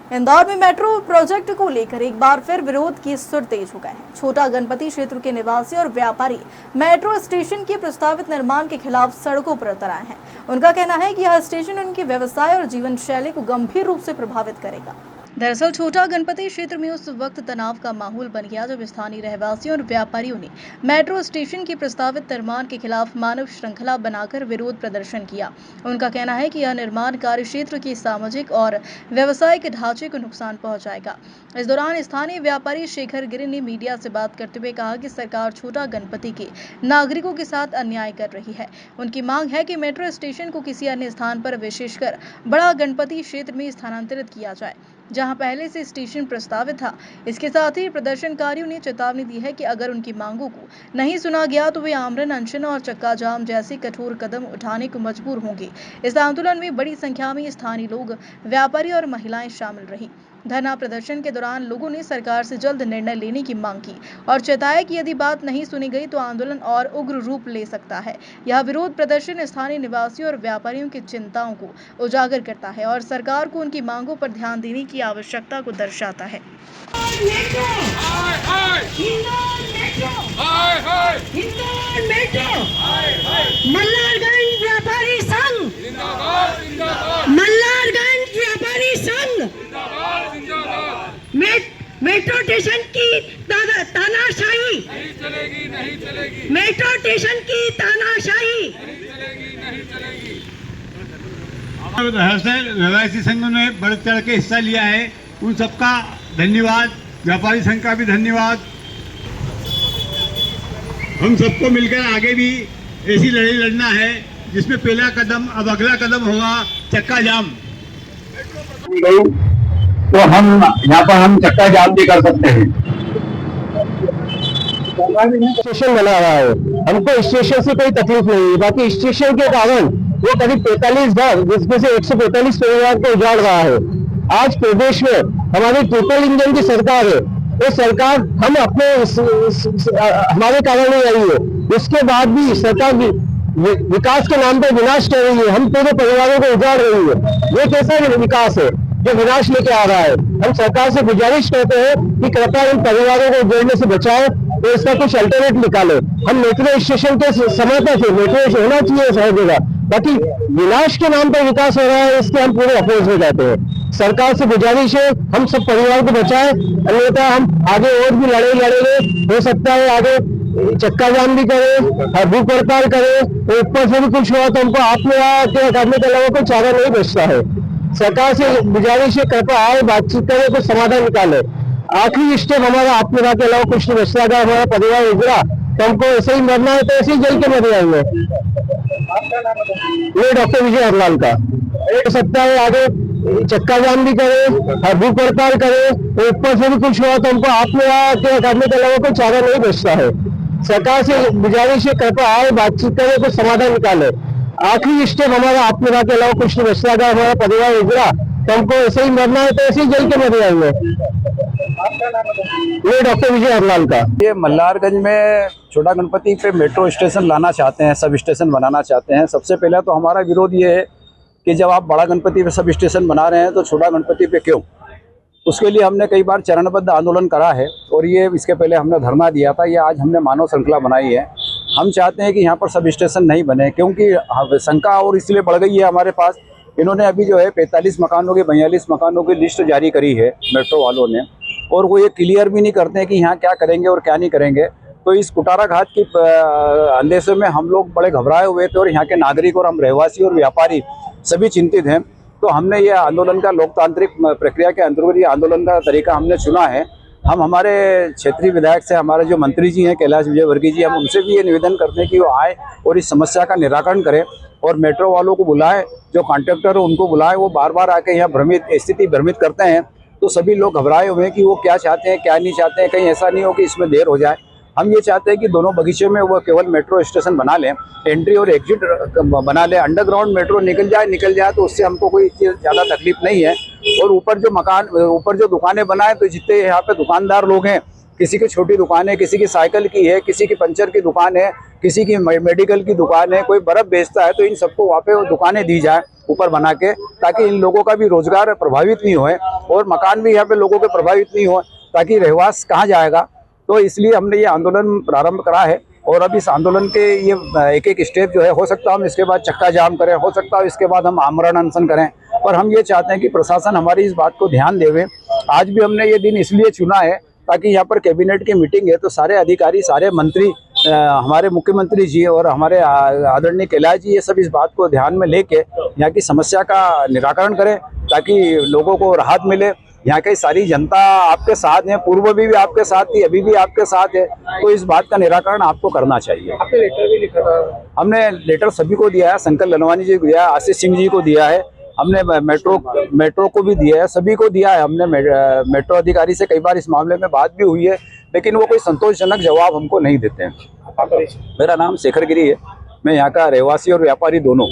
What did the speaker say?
इंदौर में metro project को लेकर एक बार फिर विरोध की सुर तेज हो गए हैं। छोटा गणपति क्षेत्र के निवासी और व्यापारी मेट्रो स्टेशन के प्रस्तावित निर्माण के खिलाफ सड़कों पर उतर आए हैं। उनका कहना है कि यह स्टेशन उनके व्यवसाय और जीवन शैली को गंभीर रूप से प्रभावित करेगा। दरअसल छोटा गणपति क्षेत्र में उस वक्त तनाव का माहौल बन गया जब स्थानीय रहवासियों और व्यापारियों ने मेट्रो स्टेशन के प्रस्तावित निर्माण के खिलाफ मानव श्रृंखला बनाकर विरोध प्रदर्शन किया। उनका कहना है कि यह निर्माण कार्य क्षेत्र के सामाजिक और व्यावसायिक ढांचे को नुकसान पहुंचाएगा। इस दौरान स्थानीय व्यापारी शेखर गिरी ने मीडिया से बात करते हुए कहा कि सरकार छोटा गणपति के नागरिकों के साथ अन्याय कर रही है। उनकी मांग है कि मेट्रो स्टेशन को किसी अन्य स्थान पर, विशेषकर बड़ा गणपति क्षेत्र में स्थानांतरित किया जाए, जहां पहले से स्टेशन प्रस्तावित था। इसके साथ ही प्रदर्शनकारियों ने चेतावनी दी है कि अगर उनकी मांगों को नहीं सुना गया तो वे आमरण अनशन और चक्का जाम जैसे कठोर कदम उठाने को मजबूर होंगे। इस आंदोलन में बड़ी संख्या में स्थानीय लोग, व्यापारी और महिलाएं शामिल रही। धरना प्रदर्शन के दौरान लोगों ने सरकार से जल्द निर्णय लेने की मांग की और चेताया कि यदि बात नहीं सुनी गई तो आंदोलन और उग्र रूप ले सकता है। यह विरोध प्रदर्शन स्थानीय निवासियों और व्यापारियों की चिंताओं को उजागर करता है और सरकार को उनकी मांगों पर ध्यान देने की आवश्यकता को दर्शाता है। मल्हारगंज व्यापारी संघ, मल्हारगंज व्यापारी संघ मेट्रो स्टेशन की तानाशाही नहीं चलेगी, नहीं चलेगी। मेट्रो स्टेशन की तानाशाही नहीं चलेगी। व्यवसायी संघ ने बढ़ चढ़ के हिस्सा लिया है, उन सबका धन्यवाद। व्यापारी संघ का भी धन्यवाद। हम सबको मिलकर आगे भी ऐसी लड़ाई लड़ना है जिसमें पहला कदम, अब अगला कदम होगा चक्का जाम। तो हम यहाँ पर हम चक्का जाम भी कर सकते हैं। स्टेशन बना हुआ है, हमको स्टेशन से कोई तकलीफ नहीं है। बाकी स्टेशन के कारण वो करीब 45 घर, जिसमें से 145 परिवार को उजाड़ रहा है। आज प्रदेश में हमारी ट्रिपल इंजन की सरकार है। वो सरकार हम अपने हमारे कारण नहीं आई है, उसके बाद भी सरकार विकास के नाम पर विनाश कर रही है। हम पूरे परिवारों को उजाड़ रही है। ये कैसा विकास है जो विनाश लेके आ रहा है? हम सरकार से गुजारिश करते हैं कि कृपया इन परिवारों को उजड़ने से बचाए तो इसका कुछ अल्टरनेट निकाले। हम मेट्रो स्टेशन के समय पर मेट्रो होना चाहिए हर जगह, बाकी विनाश के नाम पर विकास हो रहा है, इसके हम पूरे अपोज हो जाते हैं। सरकार से गुजारिश है हम सब परिवार को बचाए, अन्यथा हम आगे और भी लड़ाई लड़ेंगे। हो सकता है आगे चक्का जाम भी करें, भूख हड़ताल करें, तो ऊपर से भी कुछ हुआ तो हमको आत्महत्या करने के अलावा कोई चारा नहीं बचता है। सरकार से गुजारिश है कृपया आए, बातचीत करें, कुछ समाधान निकाले। आखिरी स्टेप हमारा आत्महत्या के अलावा कुछ नहीं बचता। अगर हमारा परिवार उजड़ा तो हमको ऐसे ही मरना है, तो ऐसे ही जल के मर जाएंगे। ये डॉक्टर विजय हरलाल का हो सकता है आगे चक्का जाम भी करें, भूख हड़ताल करें, तो ऊपर से भी कुछ हुआ तो हमको आत्महत्या करने के अलावा कोई चारा नहीं बचता है। सरकार से गुजारिश है कृपया आए, बातचीत करें, कुछ समाधान निकाले। आखिरी स्टेप हमारा आत्महत्या के अलावा कुछ नहीं बचता। अगर हमारा परिवार उजड़ा तो हमको ऐसे ही मरना है, तो ऐसे ही जल के मर जाएंगे। ये डॉक्टर विजय हरलाल का। ये मल्हारगंज में छोटा गणपति पे मेट्रो स्टेशन लाना चाहते हैं, सब स्टेशन बनाना चाहते हैं। सबसे पहले तो हमारा विरोध ये है कि जब आप बड़ा गणपति पे सब स्टेशन बना रहे हैं तो छोटा गणपति पे क्यों? उसके लिए हमने कई बार चरणबद्ध आंदोलन करा है और ये इसके पहले हमने धरना दिया था। ये आज हमने मानव श्रृंखला बनाई है। हम चाहते हैं कि यहाँ पर सब स्टेशन नहीं बने, क्योंकि शंका और इसलिए बढ़ गई है हमारे पास। इन्होंने अभी जो है 45 मकानों के 42 मकानों की लिस्ट जारी करी है मेट्रो वालों ने, और वो ये क्लियर भी नहीं करते हैं कि यहाँ क्या करेंगे और क्या नहीं करेंगे। तो इस कुटाराघात की अंदेशे में हम लोग बड़े घबराए हुए थे और यहाँ के नागरिक और हम रहवासी और व्यापारी सभी चिंतित हैं। तो हमने ये आंदोलन का लोकतांत्रिक प्रक्रिया के अंतर्गत ये आंदोलन का तरीका हमने चुना है। हम हमारे क्षेत्रीय विधायक से, हमारे जो मंत्री जी हैं कैलाश विजयवर्गीय जी, हम उनसे भी ये निवेदन करते हैं कि वो आए और इस समस्या का निराकरण करें और मेट्रो वालों को बुलाएं, जो कॉन्ट्रैक्टर है उनको बुलाएं। वो बार बार आके यहाँ स्थिति भ्रमित करते हैं, तो सभी लोग घबराए हुए हैं कि वो क्या चाहते हैं क्या नहीं चाहते हैं। कहीं ऐसा नहीं हो कि इसमें देर हो जाए। हम ये चाहते हैं कि दोनों बगीचे में वो केवल मेट्रो स्टेशन बना लें, एंट्री और एग्जिट बना लें। अंडरग्राउंड मेट्रो निकल जाए तो उससे हमको कोई ज़्यादा तकलीफ नहीं है। और ऊपर जो दुकानें बनाए, तो जितने यहाँ पे दुकानदार लोग हैं, किसी की छोटी दुकान है, किसी की साइकिल की है, किसी की पंचर की दुकान है, किसी की मेडिकल की दुकान है, कोई बर्फ़ बेचता है, तो इन सबको वहाँ पे दुकानें दी जाए। ऊपर बना के, ताकि इन लोगों का भी रोजगार प्रभावित नहीं होए और मकान भी यहाँ पे लोगों के प्रभावित नहीं हो, ताकि रहवास कहाँ जाएगा। तो इसलिए हमने ये आंदोलन प्रारंभ करा है और अब इस आंदोलन के ये एक एक स्टेप जो है, हो सकता है हम इसके बाद चक्का जाम करें, हो सकता है इसके बाद हम आमरण अनशन करें, पर हम ये चाहते हैं कि प्रशासन हमारी इस बात को ध्यान देवे। आज भी हमने ये दिन इसलिए चुना है ताकि यहाँ पर कैबिनेट की मीटिंग है, तो सारे अधिकारी, सारे मंत्री, हमारे मुख्यमंत्री जी और हमारे आदरणीय कैलाश जी, ये सब इस बात को ध्यान में लेके यहाँ की समस्या का निराकरण करें, ताकि लोगों को राहत मिले। यहाँ की सारी जनता आपके साथ है, पूर्व भी आपके साथ थी, अभी भी आपके साथ है, तो इस बात का निराकरण आपको करना चाहिए। आपने लेटर भी लिखा था? हमने लेटर सभी को दिया है, शंकर ललवानी जी को दिया है, आशीष सिंह जी को दिया है, हमने मेट्रो को भी दिया है, सभी को दिया है। हमने मेट्रो अधिकारी से कई बार इस मामले में बात भी हुई है, लेकिन वो कोई संतोषजनक जवाब हमको नहीं देते हैं। मेरा नाम शेखर गिरी है, मैं यहाँ का रहवासी और व्यापारी दोनों।